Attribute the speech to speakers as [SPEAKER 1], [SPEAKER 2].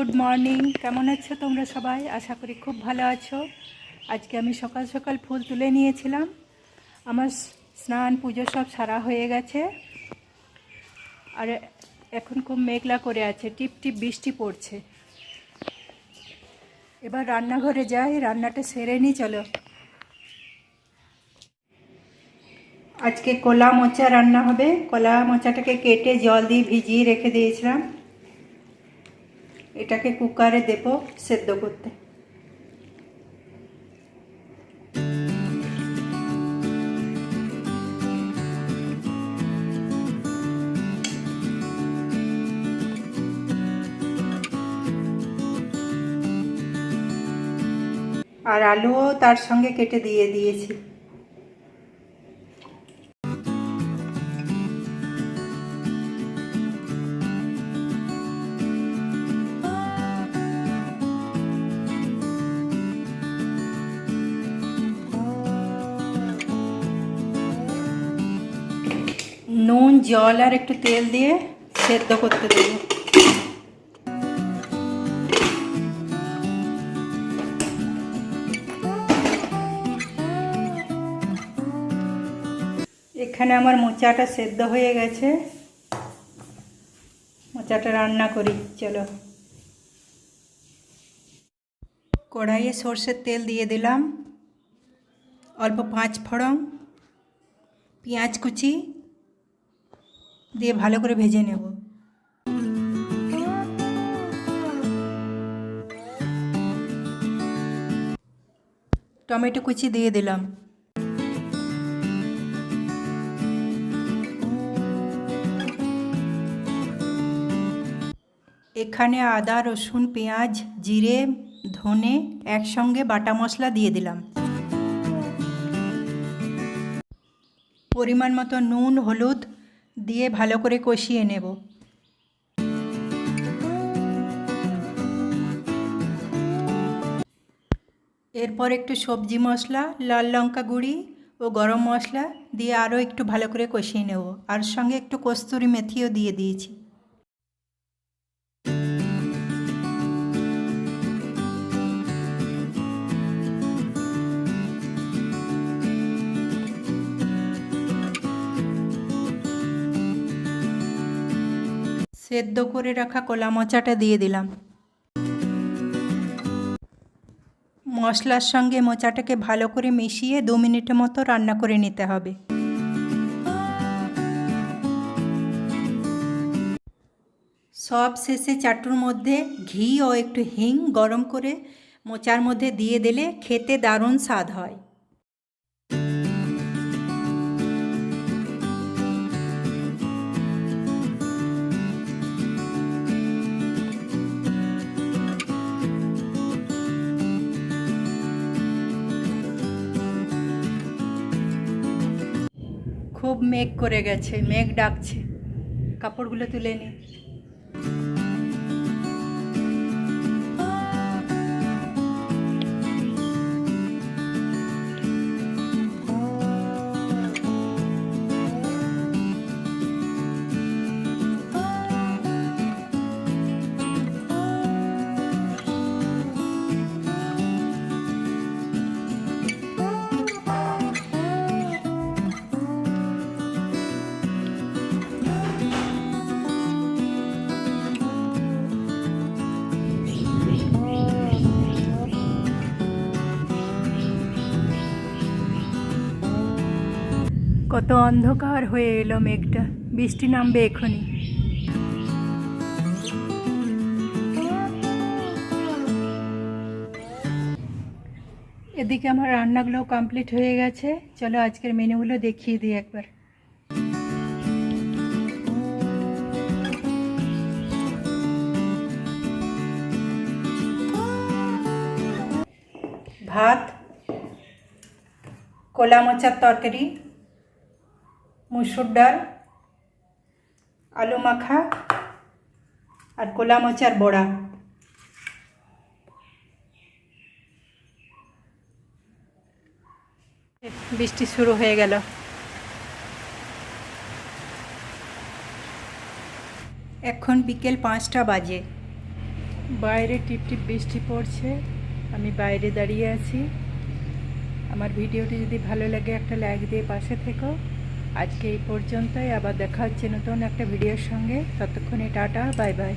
[SPEAKER 1] Good morning. কেমন আছো তোমরা সবাই? আশা করি খুব ভালো আছো। আজকে আমি সকাল সকাল ফুল তুলে নিয়েছিলাম। আমার স্নান পুজো সব সারা হয়ে গেছে। আর এখন খুব মেঘলা করে আছে, টিপ টিপ বৃষ্টি পড়ছে। এবার রান্নাঘরে যাই, রান্নাটা সেরে নিই। চলো, আজকে কলা মোচা রান্না হবে। কলা মোচাটাকে কেটে জল দিয়ে ভিজিয়ে রেখে দিয়েছিলাম। এটাকে কুকারে দেবো সেদ্ধ করতে। আর আলুও তার সঙ্গে কেটে দিয়ে দিয়েছি। নুন, জল আর একটু তেল দিয়ে সেদ্ধ করতে দেব। এখানে আমার মোচাটা সেদ্ধ হয়ে গেছে। মোচাটা রান্না করি, চলো। কড়াইয়ে সর্ষের তেল দিয়ে দিলাম, অল্প 5 ফোড়ন, পেঁয়াজ কুচি দিয়ে ভালো করে ভেজে নেব। টমেটো কুচি দিয়ে দিলাম। এখানে আদা, রসুন, পেঁয়াজ, জিরে, ধনে একসঙ্গে বাটা মশলা দিয়ে দিলাম। পরিমাণ মতো নুন, হলুদ দিয়ে ভালো করে কষিয়ে নেব। এরপর একটু সবজি মশলা, লাল লঙ্কা গুঁড়ি ও গরম মশলা দিয়ে আরও একটু ভালো করে কষিয়ে নেব। আর সঙ্গে একটু কস্তুরি মেথিও দিয়ে দিয়েছি। সেদ্ধ করে রাখা কলা মোচাটা দিয়ে দিলাম। মশলার সঙ্গে মোচাটাকে ভালো করে মিশিয়ে 2 মিনিটের মতো রান্না করে নিতে হবে। সব শেষে চাটুর মধ্যে ঘি ও একটু হিং গরম করে মোচার মধ্যে দিয়ে দিলে খেতে দারুণ স্বাদ হয়। খুব মেঘ করে গেছে, মেঘ ডাকছে। কাপড়গুলো তুলে নি। কত অন্ধকার হয়ে এলো মেঘটা, বৃষ্টি নামবে এখনই। এদিকে আমার রান্নাগুলো কমপ্লিট হয়ে গেছে। চলো আজকের মেনুগুলো দেখিয়ে দিই একবার। ভাত, কলা মোচার তরকারি, মুসুর ডাল, আলু মাখা আর কলা মোচার বড়া। বৃষ্টি শুরু হয়ে গেল। এখন বিকেল 5টা বাজে। বাইরে টিপটিপ বৃষ্টি পড়ছে, আমি বাইরে দাঁড়িয়ে আছি। আমার ভিডিওটি যদি ভালো লাগে একটা লাইক দিয়ে পাশে থেকো। আজকে এই পর্যন্তই, আবার দেখা হচ্ছে নতুন একটা ভিডিওর সঙ্গে। ততক্ষণে টাটা, বাই বাই।